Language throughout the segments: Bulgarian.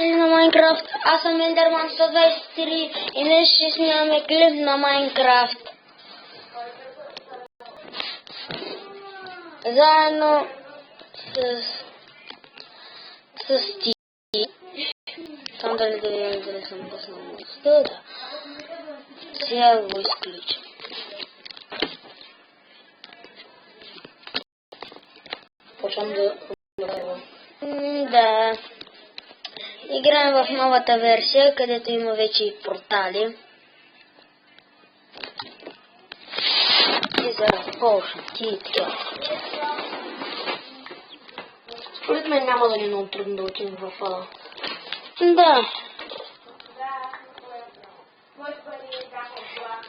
На Майнкрафт, аз съм Ендерман 123 и днес ще снимаме клип на Майнкрафт. Заедно с ти. Там дали да видим дали съм пуснал музиката. Да. Сега го изключим. Почвам да играем. Да. Играем в новата версия, където има вече и портали. И за Potion, ти така. Според мен няма да ни е много трудно да отидем в Ада. Да.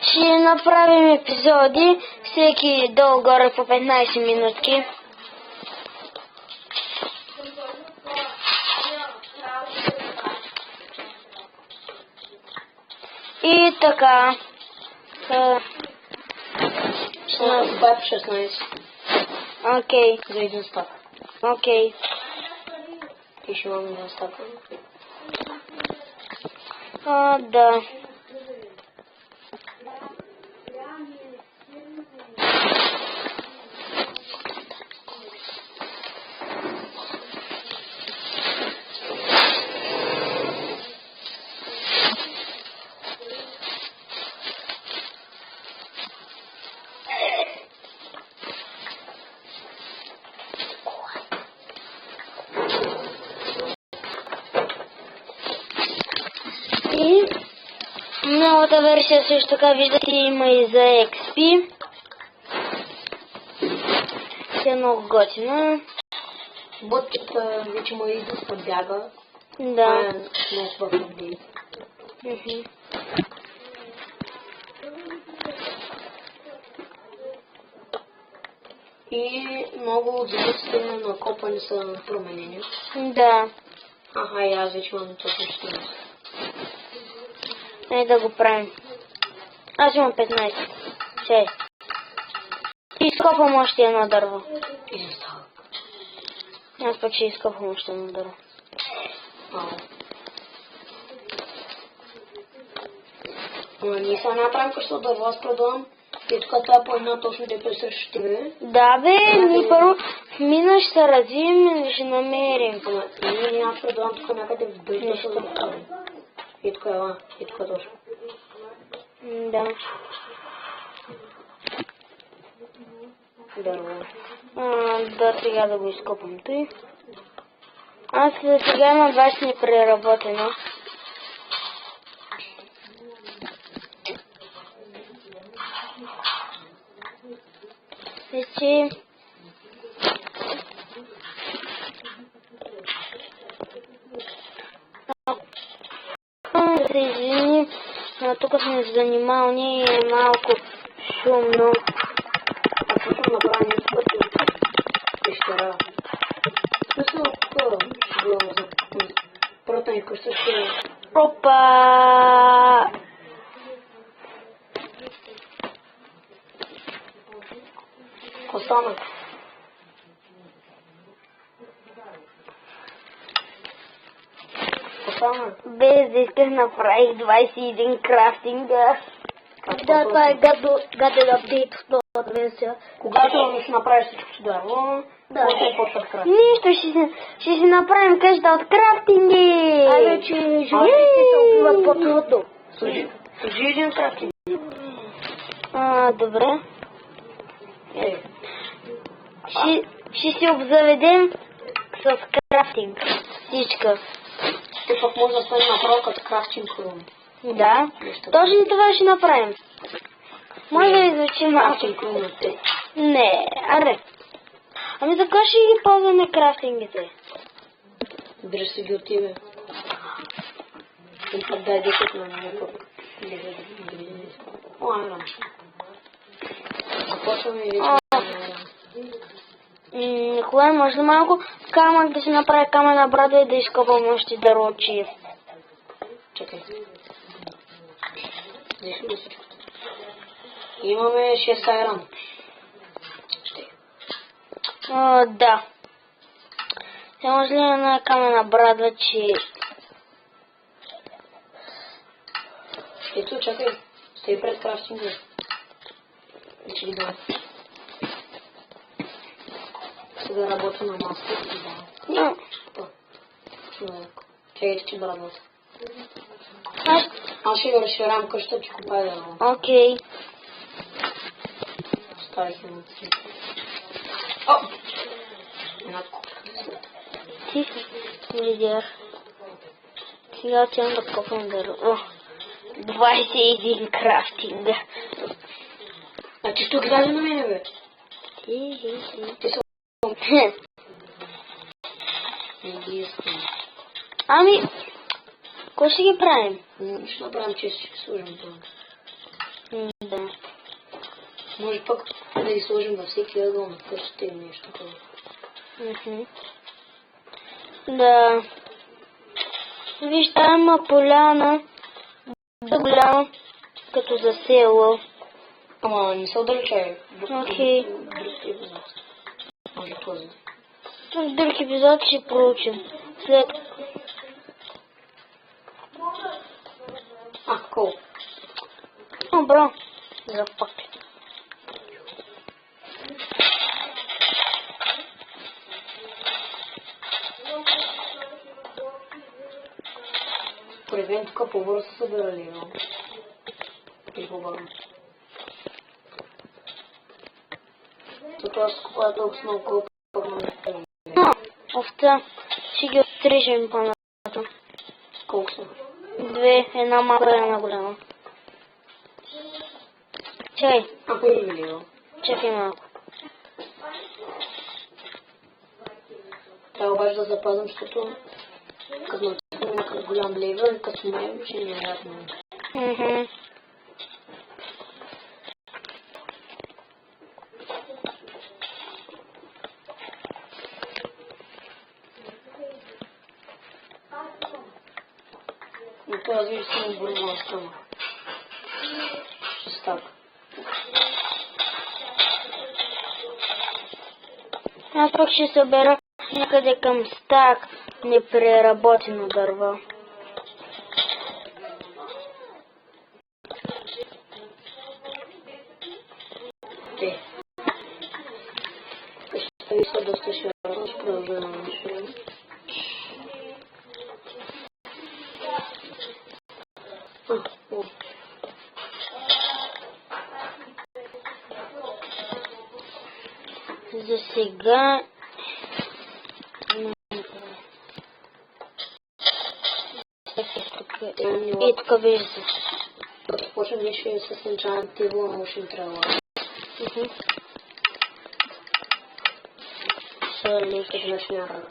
Ще направим епизоди, всеки долу-горе по 15 минутки. И така. Баб 16. Окей. За един стак. Окей. И ще имам един стак. Да. И новата версия също така виждате има и за XP. Тя е много готина. Бъдката вече му и доста бяга. Да. Не е свърху апдейт. И много от зависите на копа не са променени. Да. Аха, и аз вече имам точно 14. Ей да го правим. Аз имам 15. 6. И изкопвам още едно дърво. Или става. Аз пък ще изкопвам още едно дърво. Ние сега направим къща дърво, аз предлагам. И тук това по една точно депо срещу тебе. Да бе, ние първо в мина ще се развием и ще намерим. Ние аз предлагам тук някъде в бъдещето ще да правим. И тук ела, и тук точно. Да. Дърво. Да, сега да го изкопам той. Аз сега имам 20 непреработено. Вече да се извини, тук сме занимални и е малко шумно. Аз съм направил нещо пъти пещера. Смисъл тук за първата ни къща ще... Опа! Останък. Без да исках направих 21 крафтинга. Да, това е гаден апдейт в новата версия. Когато ще направиш всичко дърво, може да почваш крафтинг. Нищо, ще си направим къща от крафтинги. Айде, че животните се убиват по-трудно. Служи един крафтинг. Добре. Ще си обзаведем с крафтинг. Всичка. Те пък може да стане направо като крафтинг рум. Да. Точно това ще направим. Може да изучим крафтинг румите. Не, аре. Ами така ще ги ползваме крафтингите. Дръж се ги от тебе. И пък дай 10 на някакъв. О, айрам. Започваме и вече. Хубаво, може малко камък да си направя камена брада и да изкопам още дървочи. Чакай. Взеш ли всичко? Имаме 6 айран. Да. Сега може ли една камена брада, че Ето, чакай. Стой пред крафтинга. Вече ги дам. Сега работя на маска и ги дам. Човек. Чакайте, че брадват. Аз ще разширявам къща, че купая дърво. Окей. Ставих едно цвет. О! Една купка. Тихо. Видях. Сега отивам да копам дърво. О! 21 крафтинга. Значи тук даде на мене, бе. Ти са... Ами, кой ще ги правим? Ще направим, че ще сложим това. Да. Може пък да ги сложим във всеки ъгъл на къщата или нещо такова. Да. Виж, там има поляна. Да голяма, като за село. Ама не се отдалечай. Окей. Може този. В друг епизод ще проучим. След... Кол. Бро. За пак. Поред мен тук по-бързо се събирали, но... И по-бързо. Тук аз купая толкова с много колко първо не става. Овца. Ще ги отстрижем по-нататък. Колко са? 2, една малка и една голяма. Чакай. Ако е видео. Чакай малко. Трябва обаче да запазим, защото като натискаме някакъв голям левел, като сме, ще ни е ядно. Но това аз вижда съм оборван с тъма. Ще става. Аз пък ще събера някъде към стак непреработено дърво. Те. Къщата ви са доста широка, ще продължа на нещо. За сега... И тук вижда. Като почнем нещо с енчант тебло, но ще им трябва. Като нощния рък.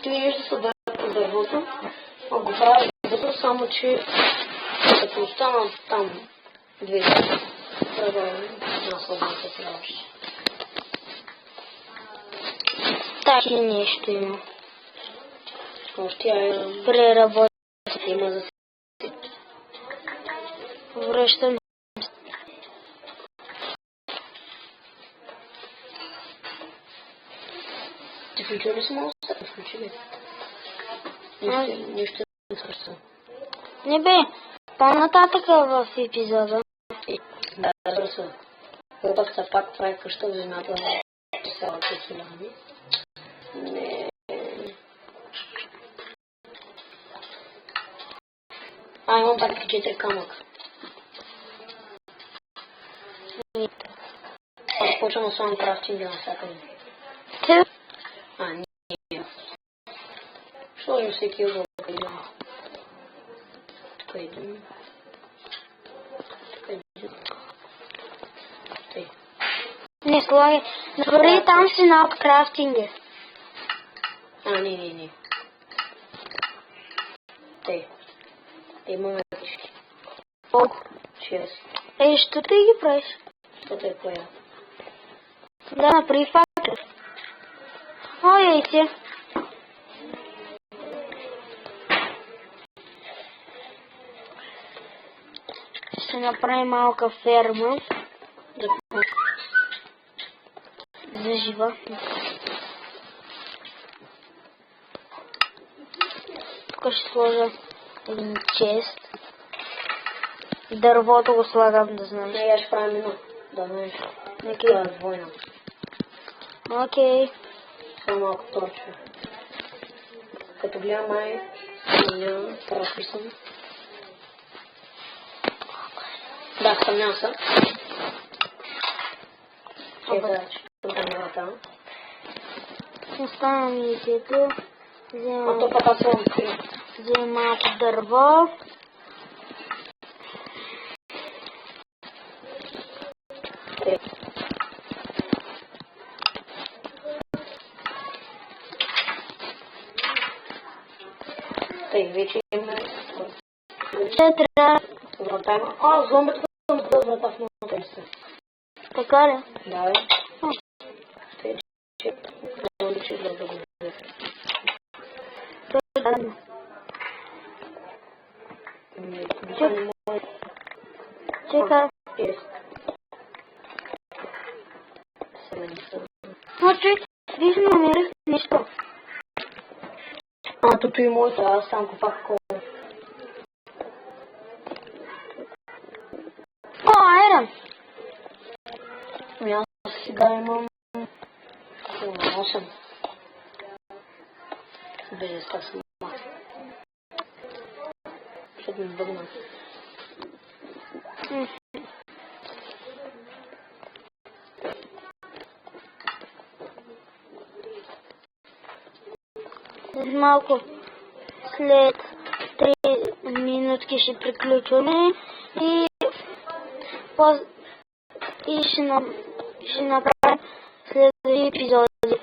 Ти вижда се да по дървото, а го правя дървото, само че като остана там две трябва на слабата трябваше. Таки нещо има. Още я Преработя. има за Връщам. Ти включи ли си малко? Включи ли? Нищо не свършва. Не бе, по-нататък в епизода. Да, разбира. Първо се пак прави къща в земята на цялата селяни. Не. Имам пак 4 камъка. Аз почвам само крафтинга навсякъде. Не. Сложим всеки ъгъл къде. Тук един. Тук един. Тъй. Не слагай. Направи там си на крафтинга. Не. Тъй. Имаме всички. Колко? 6. Що ти ги правиш? Toto je koja. Да, направи факел. Ой, се. Ще направим малка ферма. Да За животни. Тук ще сложа един чест. Дървото го слагам, да знам. Не, я ще правим едно. Да, знаеш. Окей. Това е двойна. Окей. Само малко торче. Като гледам май, няма разписан. Да, съмнявам се. Чекай, че тук е врата. Оставям яйцето. А то пък аз съм три. Вземам малко дърво. Тъй, вече имаме Трябва. врата. А, зомбите съм да врата в новата се. Така ли? Да, бе. Тъй, че личи да го видя. Чекай. Чуй, виж, намерих нещо. А, тук и моята, аз сам копах кола. О, айрон! Аз сега имам 8. Без как съм малко. Ще ми бъгна. Малко след 3 минутки ще приключваме и ще направим следващи епизоди.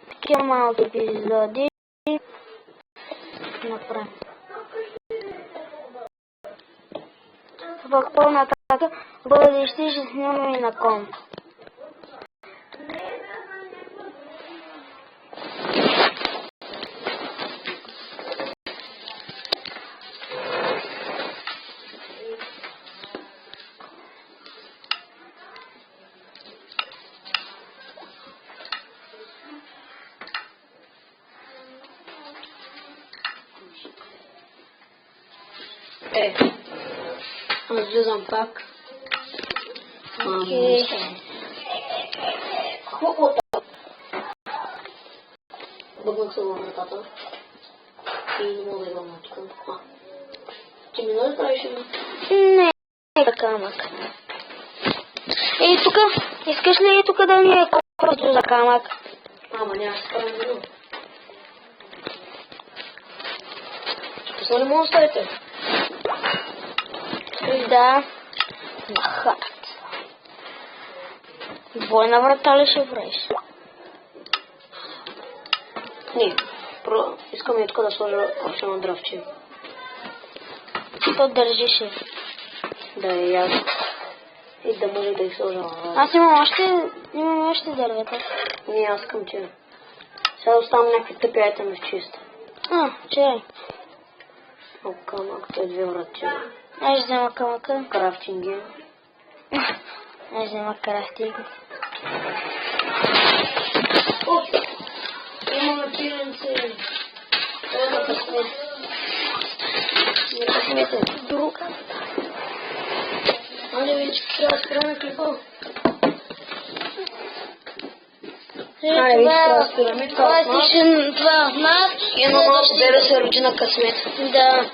Такива малки епизоди направим. В по-нататък в бъдеще ще снимаме и на комп. Аз влизам пак. Окей. Бъгнах се във вратата. И не мога да идвам тук. Ти ми да правиш едно? Не, камък. Ей, тук, искаш ли тук да ми е просто за камък? Ама няма ще правим едно. Защо не мога да оставите? Да. На хат. Двойна врата ли ще правиш? Не. Искам и тук да сложа още едно дръвче. То държише. Да е ясно. И да може да ги сложа. Аз имам още дървета. Не, аз искам че. Сега оставам някакви тъпи айтеми в чиста. Чай. О, камък, той 2 врати. Аз ще взема камъка. Крафтинги. Аз ще взема крафтинг. Имаме пиленце. Това е късмет. Не късмете. Друг. Али вече трябва да спираме клипа. Това е от нас. Едно малко бебе се роди на късмет. Да.